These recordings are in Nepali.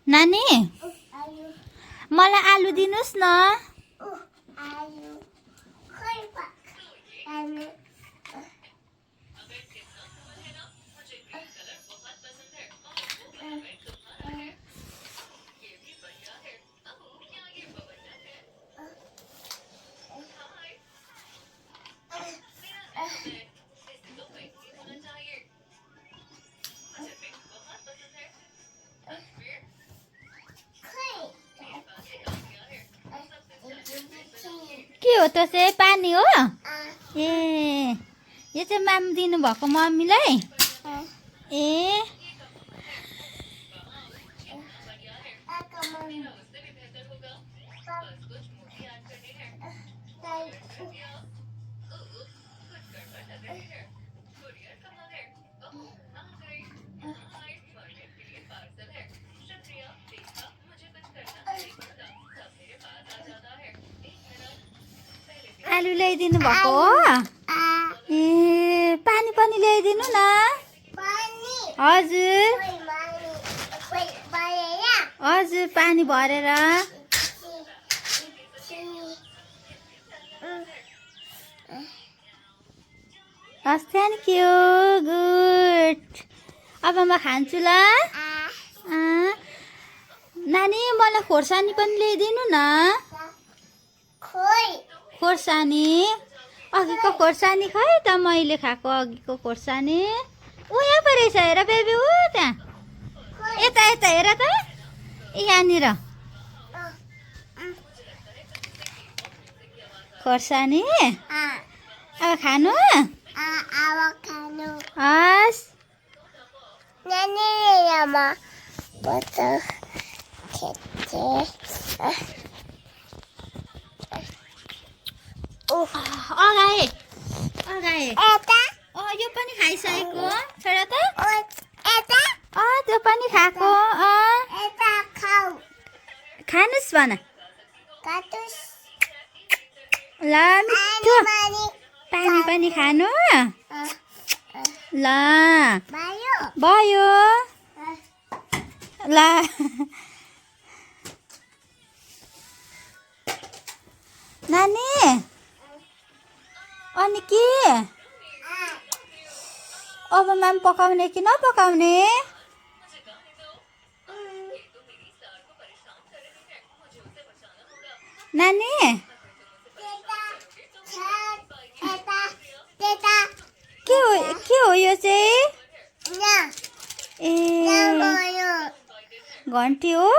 नानी मलाई आलु दिनुस् न। के हो त चाहिँ पानी हो? ए यो चाहिँ माम दिनुभएको मम्मीलाई। ए आलु ल्याइदिनु भएको हो? ए पानी पनि ल्याइदिनु न। हजुर हजुर पानी भरेर। हस् थ्याङ्क यू गुड। अब म खान्छु ल। नानी मलाई खोर्सानी पनि ल्याइदिनु न। खोर्सानी अघिको खोर्सानी खै त मैले खाएको अघिको खोर्सानी। ऊ यहाँ पो रहेछ हेर बेबी ऊ त्यहाँ। यता यता हेर त यहाँनिर खोर्सानी। अब खानु? हस् अगाए अगाए यो पनि खाइसकेको छोरा त। त्यो पनि खाएको। खानुस् भन ल। मिठो पानी पनि खानु ल। भयो ल। नानी अनि के अब माम पकाउने कि नपकाउने? नानी के हो यो चाहिँ? ए घन्टी हो?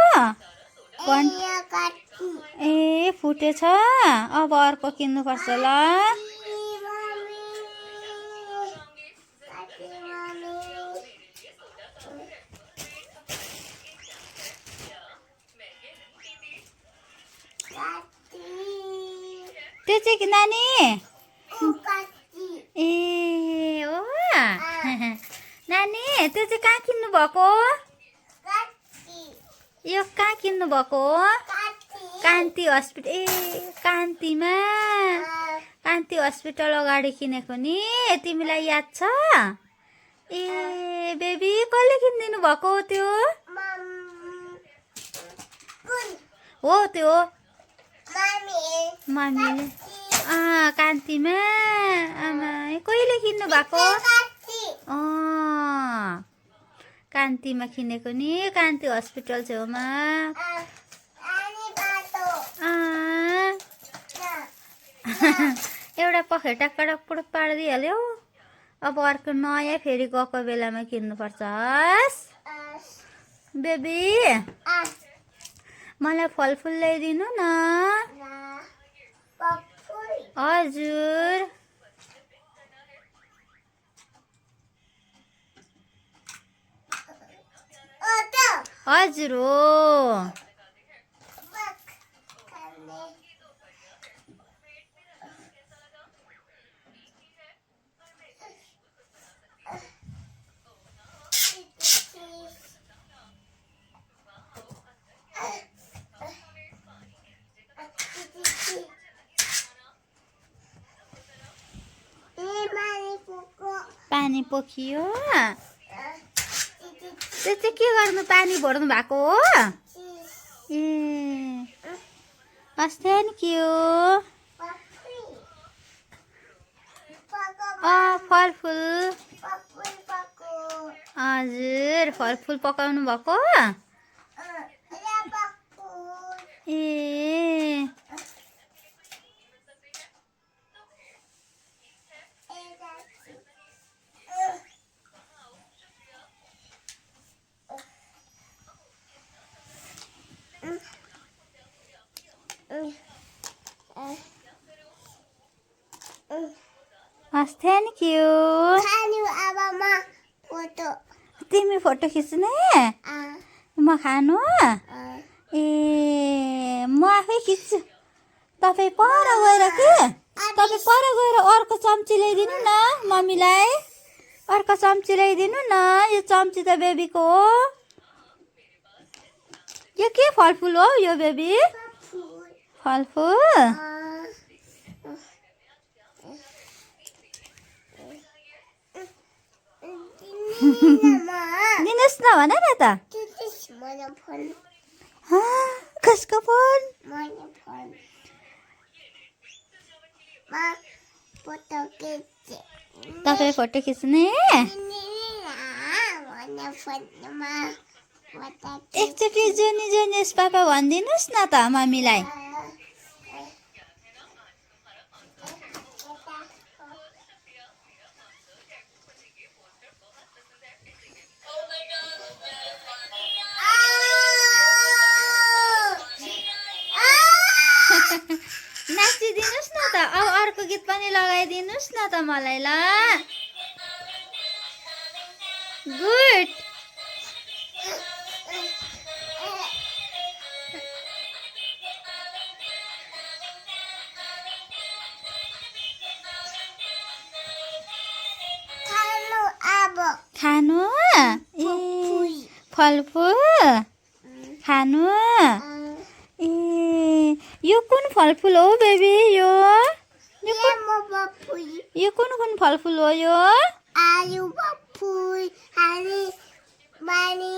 ए फुटेछ। अब अर्को किन्नुपर्छ ल। त्यो चाहिँ नानी ए हो नानी त्यो चाहिँ कहाँ किन्नु भएको? यो कहाँ किन्नु भएको हो? कान्ति हस्पिटल। ए कान्तिमा कान्ति हस्पिटल अगाडि किनेको नि। तिमीलाई याद छ? ए बेबी कसले किनिदिनु भएको हो त्यो? हो त्यो मम्मीले। कान्तिमा आमा कहिले किन्नु भएको? कान्तिमा किनेको नि। कान्ति हस्पिटल छेउमा। एउटा पखेटा कडकपुड पारिदिइहाल्यो। अब अर्को नयाँ फेरि गएको बेलामा किन्नुपर्छ। हस् बेबी मलाई फलफुल ल्याइदिनु न। हजुर हजुर हो। पानी पोखियो। त्यो चाहिँ के गर्नु पानी भर्नु भएको हो ए हस् थ्याङ्क यू फलफुल हजुर फलफुल पकाउनु भएको ए हस् थ्याङ्क यू तिमी फोटो खिच्ने म खानु ए म आफै खिच्छु तपाईँ पर गएर के तपाईँ पर गएर अर्को चम्ची ल्याइदिनु न मम्मीलाई अर्को चम्ची ल्याइदिनु न यो चम्ची त बेबीको हो यो के फलफुल हो यो बेबी फलफुल दिनुहोस् न भन न त कसको फोन तपाईँ फोटो खिच्ने एकचोटि जोनी जोनिस पापा भनिदिनुहोस् न त मम्मीलाई नाचिदिनुहोस् न त अब अर्को गीत पनि लगाइदिनुहोस् न त मलाई ल गुड खानु ए फलफुल खानु ए यो कुन फलफुल हो बेबी यो कुन फलफुल हो यो आलु फुल अनि बानी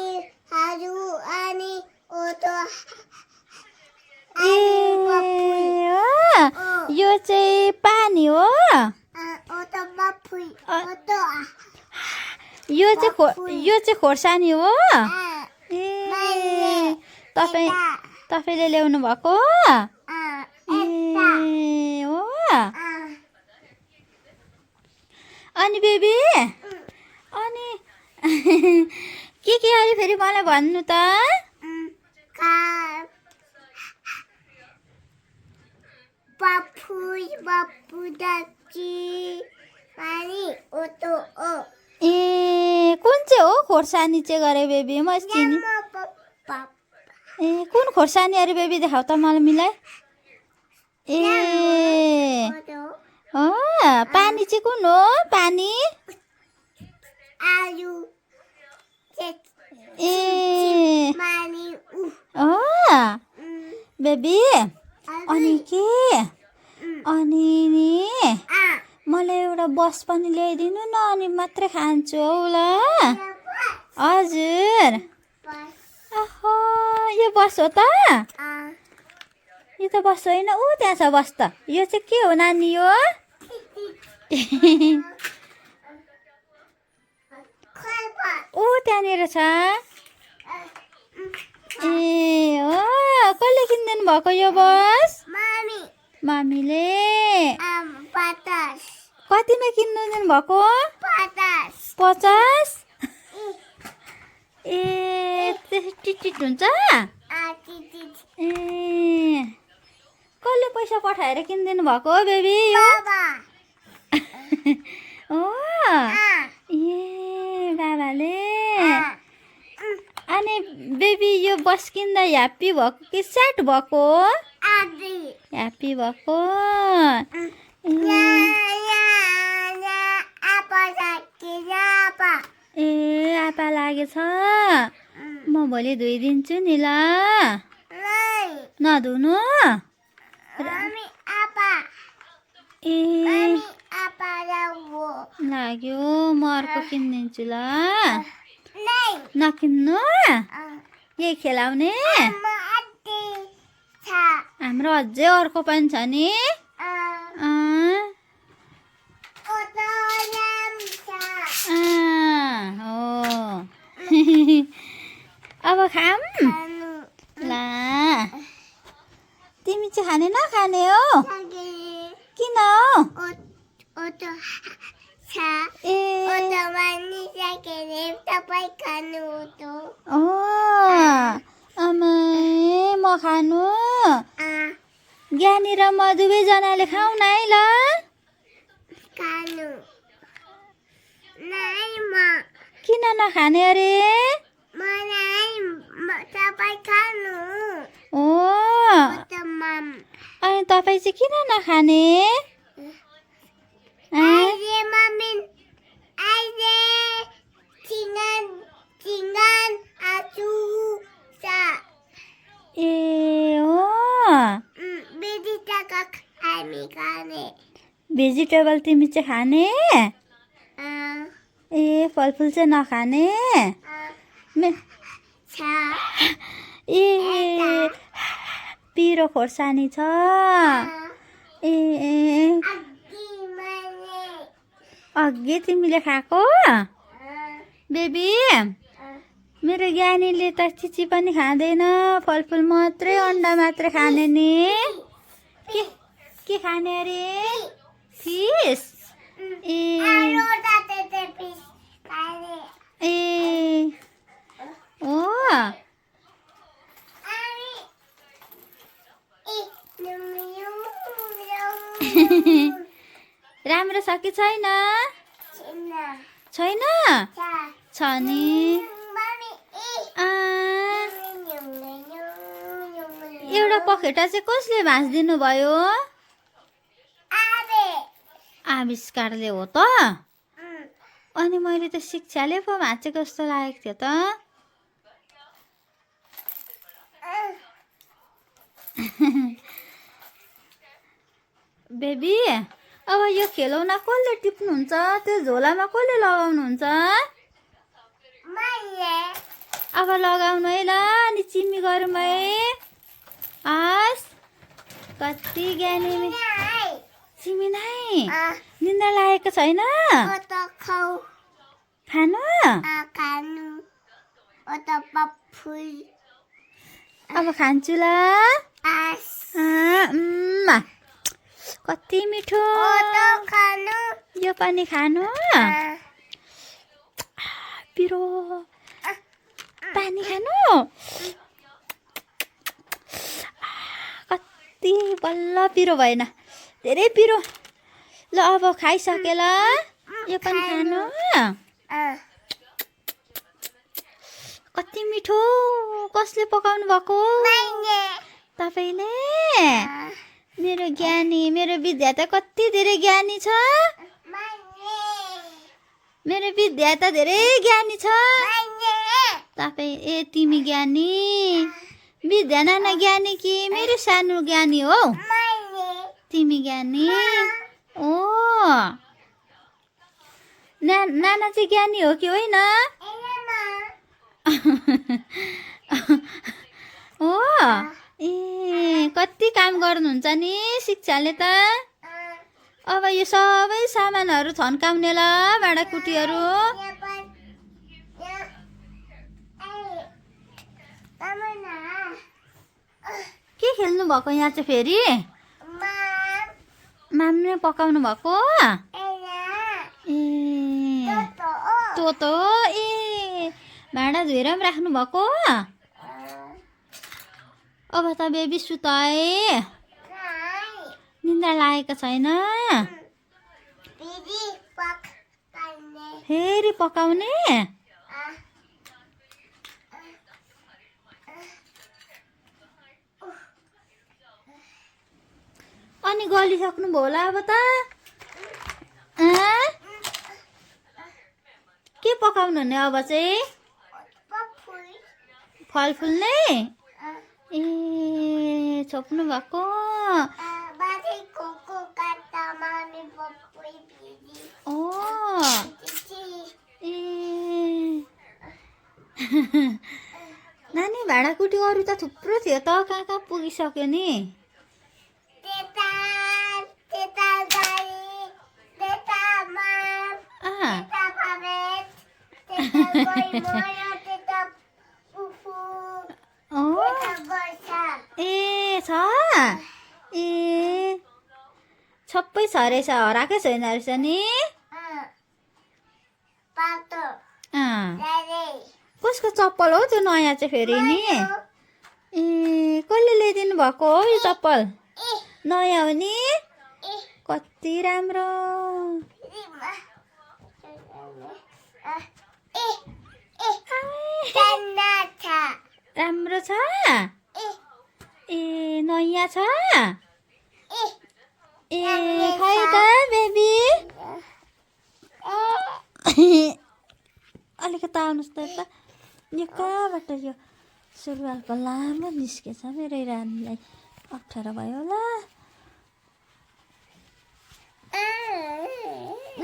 आलु अनि ओतो यो चाहिँ पानी हो ओतो बफुल ओतो यो चाहिँ खोर्सानी हो ए तपाईले ल्याउनु भएको ए हो अनि बेबी अनि के अरे फेरि मलाई भन्नु त बफुल दाची अनि ओतो ए कुन चाहिँ हो खोर्सानी चाहिँ गरे बेबी म चिनी ए कुन खोर्सानी अरे बेबी देखाउ त मलाई मिलाई ए पानी चाहिँ कुन हो पानी आलु ए बेबी अनि के अनि नि मलाई एउटा बस पनि ल्याइदिनु न अनि मात्रै खान्छु हौ ल हजुर अहो यो बस हो त यो त बस होइन ऊ त्यहाँ छ बस त यो चाहिँ के हो नानी यो ऊ त्यहाँनिर छ ए हो कसले किनिदिनु भएको यो बस मामीले कतिमा किनिदिनु भएको 50 ए टिटिट हुन्छ ए कसले पैसा पठाएर किनिदिनु भएको हो बेबी हो ए बाबाले अनि बेबी यो बस किन्दा ह्याप्पी भएको कि स्याड भएको ह्याप्पी भएको ए आपा लागेछ म भोलि धोइदिन्छु नि ल नधुनु ए लाग्यो म अर्को किनिदिन्छु ल नै नकिन्नु यही खेलाउने आमा अति छ हाम्रो अझै अर्को पनि छ नि ओतो नाम छ हो अब खाम खानु ला तिमी चाहिँ खाने नखाने हो सके किन हो ओतो छ ए ओतो मानि सके तपाईँ खानु ओतो ओ आमा म खानु ज्ञानी र म दुवैजनाले खाउँ न है ल खानु नै म किन नखाने अरे मलाई तपाईँ खानु ओ ओतो माम अनि तपाईँ चाहिँ किन नखाने अहिले मम्मी अहिले चिङ्गान आचु छ ए हो बिदिटाका हामी खाने भेजिटेबल तिमी चाहिँ खाने ए फलफुल चाहिँ नखाने छ ए पिरो खोर्सानी छ ए अघि तिमीले खाएको बेबी मेरो ज्ञानीले त चिची पनि खाँदैन फलफुल मात्रै अन्डा मात्रै खाने नि के खाने अरे फिस ए ए हो राम्रो छ कि छैन छैन छ नि एउटा पखेटा चाहिँ कसले भाँचिदिनु भयो आविष्कारले हो त अनि मैले त शिक्षाले पो भाँचेको जस्तो लागेको थियो त बेबी अब यो खेलौना कसले टिप्नुहुन्छ त्यो झोलामा कसले लगाउनुहुन्छ अब लगाउनु है ल अनि चिम्मी गरौँ है हस् कति ज्ञानी चिमी नै निन्द्रा लागेको छैन खानु अब खान्छु ल कति मिठो यो पनि खानु पिरो पानी खानु कति बल्ल पिरो भएन धेरै पिरो ल अब खाइसके ल यो पनि खानु कति मिठो कसले पकाउनु भएको तपाईँले मेरो ज्ञानी मेरो विद्या त कति धेरै ज्ञानी छ मेरो विद्या त धेरै ज्ञानी छ तपाईँ ए तिमी ज्ञानी विद्या नाना ज्ञानी कि मेरो सानो ज्ञानी हो तिमी ज्ञानी ओ नाना चाहिँ ज्ञानी हो कि होइन हो ए कति काम गर्नुहुन्छ नि शिक्षाले त अब यो सबै सामानहरू छन्काउने ल भाँडाकुटीहरू के खेल्नु भएको यहाँ चाहिँ फेरि माम्ने पकाउनु भएको ए तँ ए भाँडा धोएर पनि राख्नु भएको अब त बेबी सुताए निन्द्रा लागेको छैन फेरि पकाउने अनि गलिसक्नु भयो होला अब त के पकाउनु हुने अब चाहिँ फलफुल नै ए छोप्नु भएको ओ ए नानी भाँडाकुटी अरू त थुप्रो थियो त कहाँ कहाँ पुगिसक्यो नि त्यता त्यता गाडी त्यता माम अँ त्यता भवेश त्यता गई मोयो त्यता फुफू अँ त्यता गोर्खा ए छ ए सबै छ रहेछ हराएकै छैन रहेछ नि पातो अँ दादे कसको चप्पल हो त्यो नयाँ चाहिँ फेरि नि ए कसले ल्याइदिनु भएको हो यो चप्पल नयाँ हो नि कति राम्रो राम्रो छ ए नयाँ छ ए खै त बेबी अलिकति आउनुहोस् त यता यो कहाँबाट यो सुरुवालको लामो निस्केछ मेरो रानीलाई अप्ठ्यारो भयो होला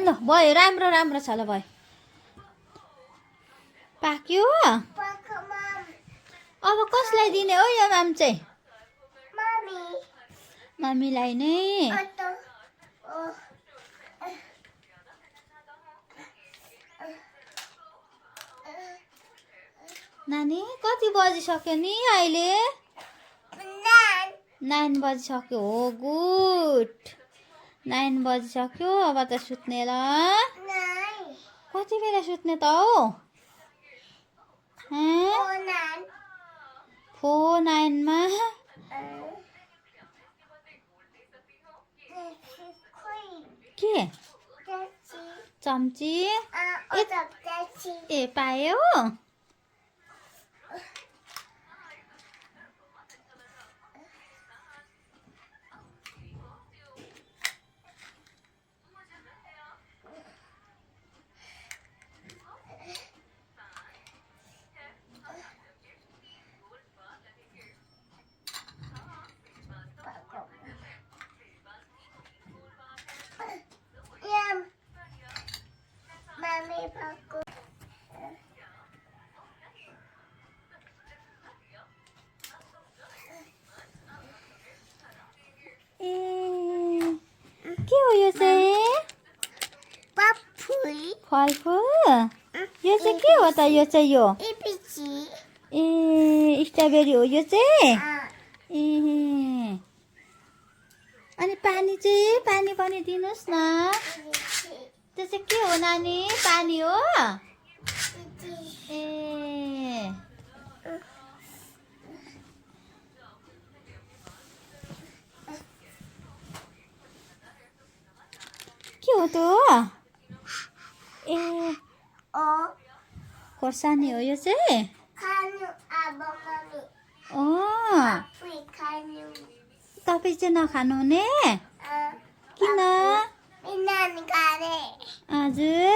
ल भयो राम्रो राम्रो छ ल भयो पाक्यो अब कसलाई दिने हो यो माम चाहिँ मम्मीलाई नै नानी कति बजिसक्यो नि अहिले 9 बजिसक्यो हो गुड 9 बजिसक्यो अब त सुत्ने ल कति बेला सुत्ने त हो 4:09 मा के चम्ची ए पायो के हो यो चाहिँ फलफुल यो चाहिँ के हो त यो चाहिँ यो ए स्ट्रबेरी हो यो चाहिँ ए अनि पानी चाहिँ पानी पनि दिनुहोस् न त्यो चाहिँ के हो नानी पानी हो ए के हो त ए खोर्सानी हो यो चाहिँ तपाईँ चाहिँ नखानु हुने किन हजुर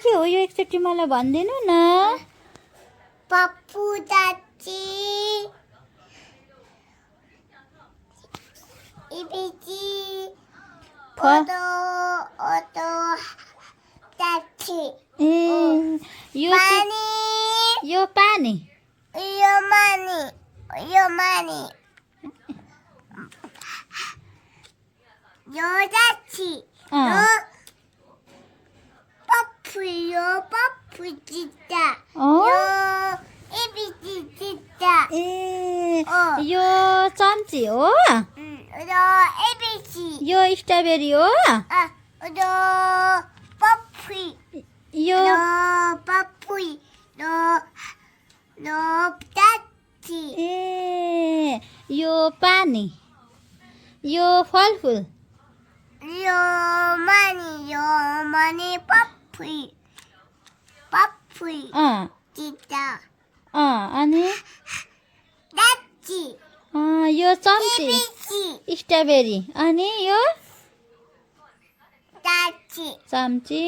के हो यो एकचोटि मलाई भनिदिनु न पप्पू चाची इबिची ओतो ओतो चाची ए यो पानी यो मानी यो चाची यो पप्पू चित्ता यो इबिची चित्ता ए यो चम्ची हो यो एबिसी यो स्ट्रबेरी हो यो पप्पी यो पप्पी यो चाची ए यो पानी यो फलफुल यो मनी पप्पी चित्ता अनि चाची यो चम्ची स्ट्रबेरी अनि यो चम्ची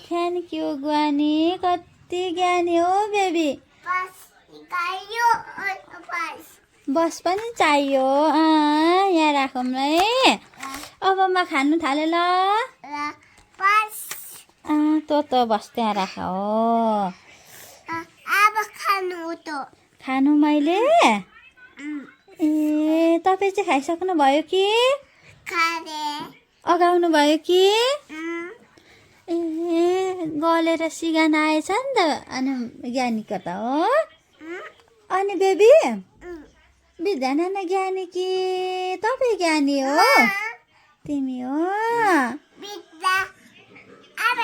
थ्याङ्क यू गुवानी कति ज्ञानी हो बेबी बस पनि चाहियो यहाँ राखौँ है अब म खानु थालेँ ल बस त बस त्यहाँ राख हो अब खानु त खानु मैले ए तपाईँ चाहिँ खाइसक्नु भयो कि खाने अगाउनु भयो कि ए गलेर सिगान आएछ नि त अनि ज्ञानीको त हो अनि बेबी विद्या नाना ज्ञानी कि तपाईँ ज्ञानी हो तिमी हो बित्दा अब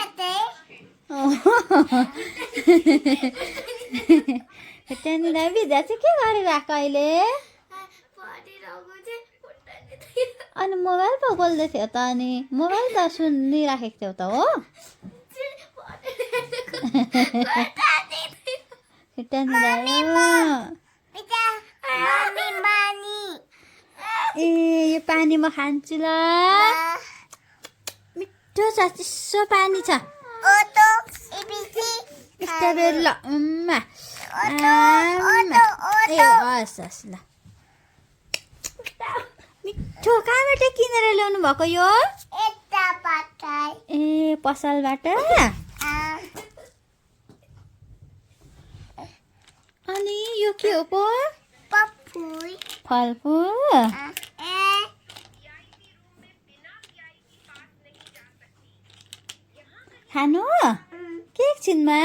त्यहाँनिर विद्या चाहिँ के गरिरहेको अहिले अनि मोबाइल पो बोल्दै थियो त अनि मोबाइल त सुनिराखेको थियौ त हो ए यो पानी म खान्छु ल मिठो छ चिसो पानी छ स्ट्रबेरी ल ए हस् हस् ल मिठो कहाँबाट किनेर ल्याउनु भएको यो ए पसलबाट अनि यो के हो पो फलफुल खानु के एकछिनमा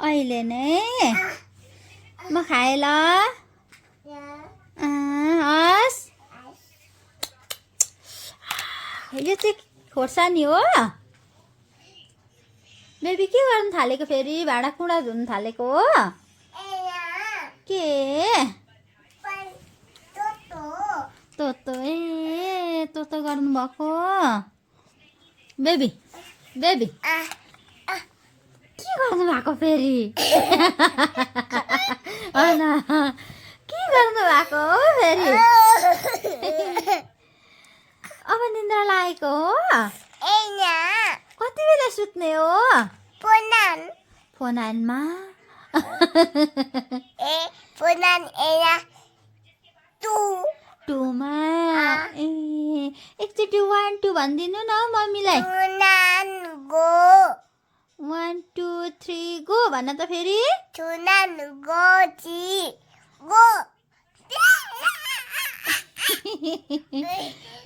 अहिले नै म खाएँ ल हस् यो चाहिँ खोर्सानी हो बेबी के गर्नु थालेको फेरि भाँडाकुँडा धुनु थालेको हो के तोतो ए तोतो गर्नुभएको बेबी बेबी के गर्नु भएको फेरि होइन के गर्नु भएको हो फेरि अब निन्द्रा लागेको हो कति बेला सुत्ने हो फोनानमा टुमा ए एकचोटि 1 2 भनिदिनु न मम्मीलाई 1 2 3 गो भन त फेरि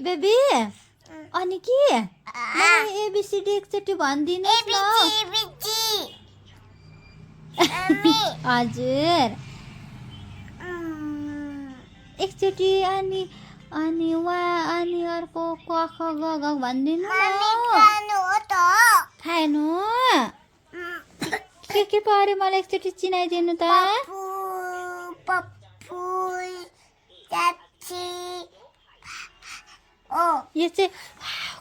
बेबी अनि के एबिसिडी एकचोटि भनिदिनुहोस् न हजुर एकचोटि अनि अनि अनि अर्को क ख ग घ भनिदिनु खानु के पर्यो मलाई एकचोटि चिनाइदिनु त यो चाहिँ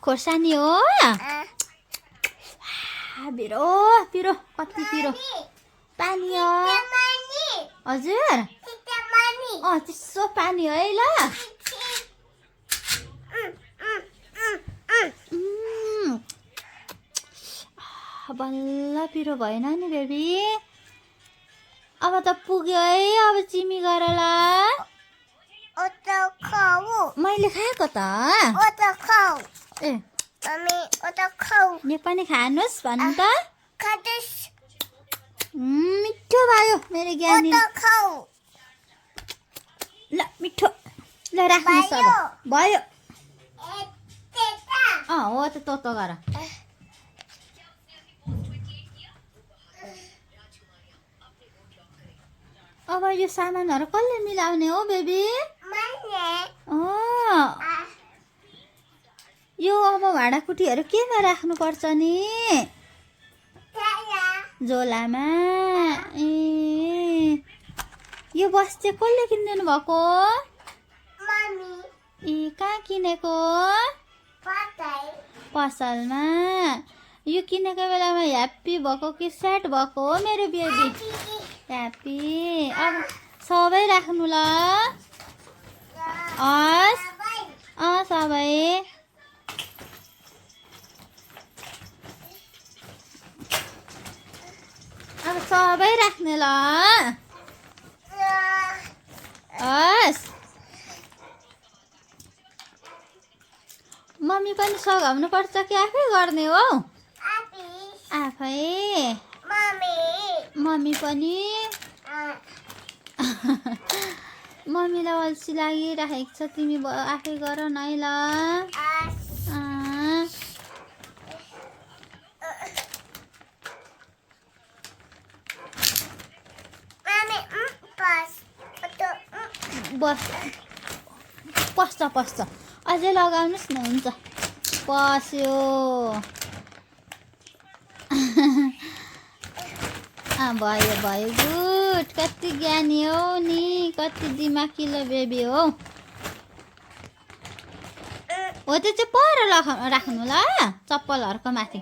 खोर्सानी हो पिरो पिरो कति पिरो पानी हो हजुर चिसो पानी है ल बल्ल पिरो भएन नि बेबी अब त पुग्यो है अब चिमी गर ल मैले खाएको त ए यो पनि खानुहोस् भन्नु त मिठो भयो मेरो ज्ञानी ल मिठो ल राख्नुहोस् अब भयो हो त तोतो गर अब यो सामानहरू कसले मिलाउने हो बेबी यो अब भाँडाकुटीहरू केमा राख्नुपर्छ नि झोलामा ए यो बस चाहिँ कसले किनिदिनु भएको ए कहाँ किनेको पसलमा यो किनेको बेलामा ह्याप्पी भएको कि स्याड भएको हो मेरो बेबी ह्याप्पी अब सबै राख्नु ल हस् सबै अब सबै राख्ने ल हस् म मम्मी पनि सघाउनु पर्छ कि आफै गर्ने हो Abi. आफै Mommy. मम्मी पनि मम्मीलाई अल्छी लागिराखेको छ तिमी आफै गर न है ल Mommy, bus. बस पस्छ अझै लगाउनुहोस् न हुन्छ पस्यो भयो गुड कति ज्ञानी हो नि कति दिमागिलो बेबी हो त्यो चाहिँ पर राख्नु ल चप्पलहरूको माथि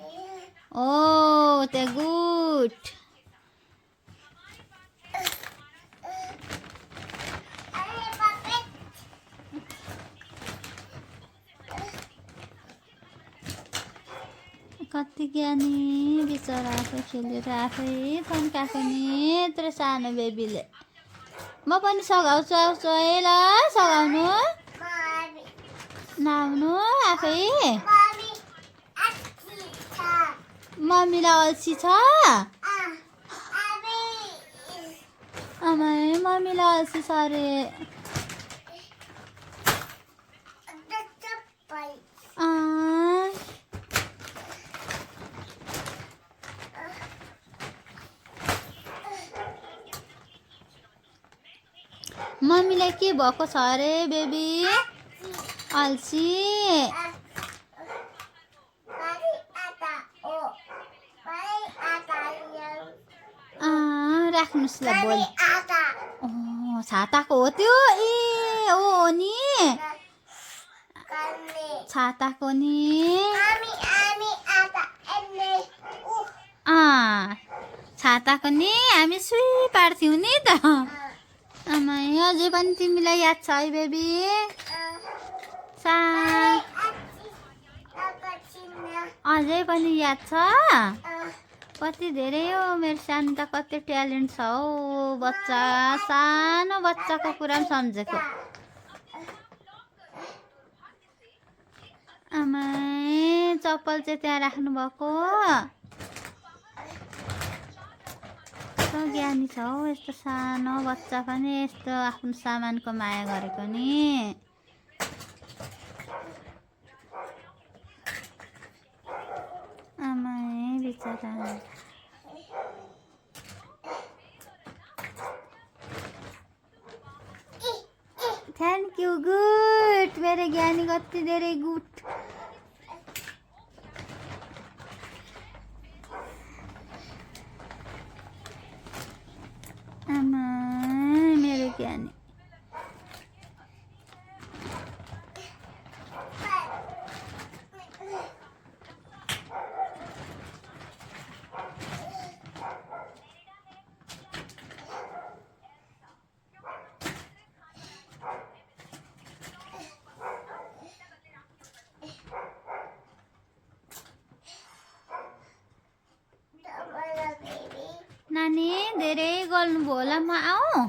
ओ त्यो गुड कति ज्ञानी बिचरा आफै खेलेर आफै तन्काएको नि यत्रो सानो बेबीले म पनि सघाउँछु आउँछु है ल सघाउनु नआउनु आफै मम्मीलाई अल्छी छ आमै मम्मीलाई अल्छी छ अरे मम्मीलाई के भएको छ अरे बेबी अल्छी राख्नुहोस् ल बोल छाताको हो त्यो ए हो नि छाताको नि छाताको नि हामी सुई पार्थ्यौँ नि त आमा अझै पनि तिमीलाई याद छ है बेबी अझै पनि याद छ कति धेरै हो मेरो सानो त कति ट्यालेन्ट छ हौ बच्चा सानो बच्चाको कुरा पनि सम्झेको आमा चप्पल चाहिँ त्यहाँ राख्नुभएको ज्ञानी छ हौ यस्तो सानो बच्चा पनि यस्तो आफ्नो सामानको माया गरेको नि आमा बिचरा थ्याङ्क यू गुड मेरो ज्ञानी कति धेरै गुड आमा मेरो ज्ञानी नानी धेरै गर्नुभयो होला म आऊ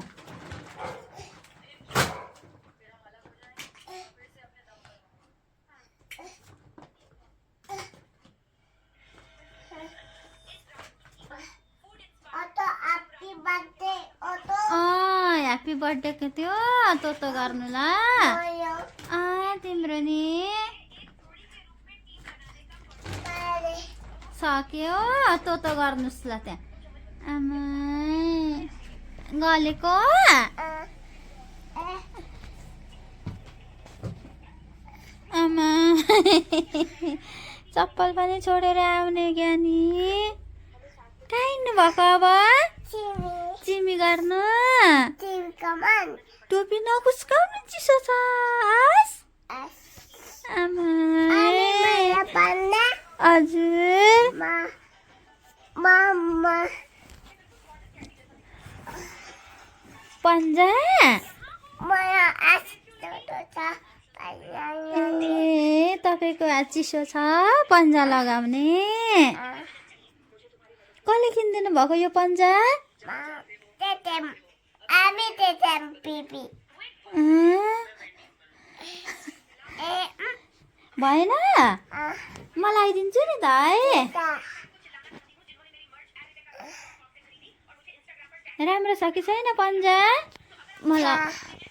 ह्याप्पी बर्थडेको थियो तोतो गर्नु ल तिम्रो नि सक्यो तोतो गर्नुहोस् ल त्यहाँ आमा गलेको आमा चप्पल पनि छोडेर आउने ज्ञानी कहाँ हिँड्नु भएको अब चिमी गर्नु टोपी नकुस्काउनु चिसो छ आमा हजुर पन्जा ए तपाईँको हात चिसो छ पन्जा लगाउने कसले किनिदिनु भएको यो पन्जा भएन म लगाइदिन्छु नि त है राम्रो छ कि छैन पन्जा मलाई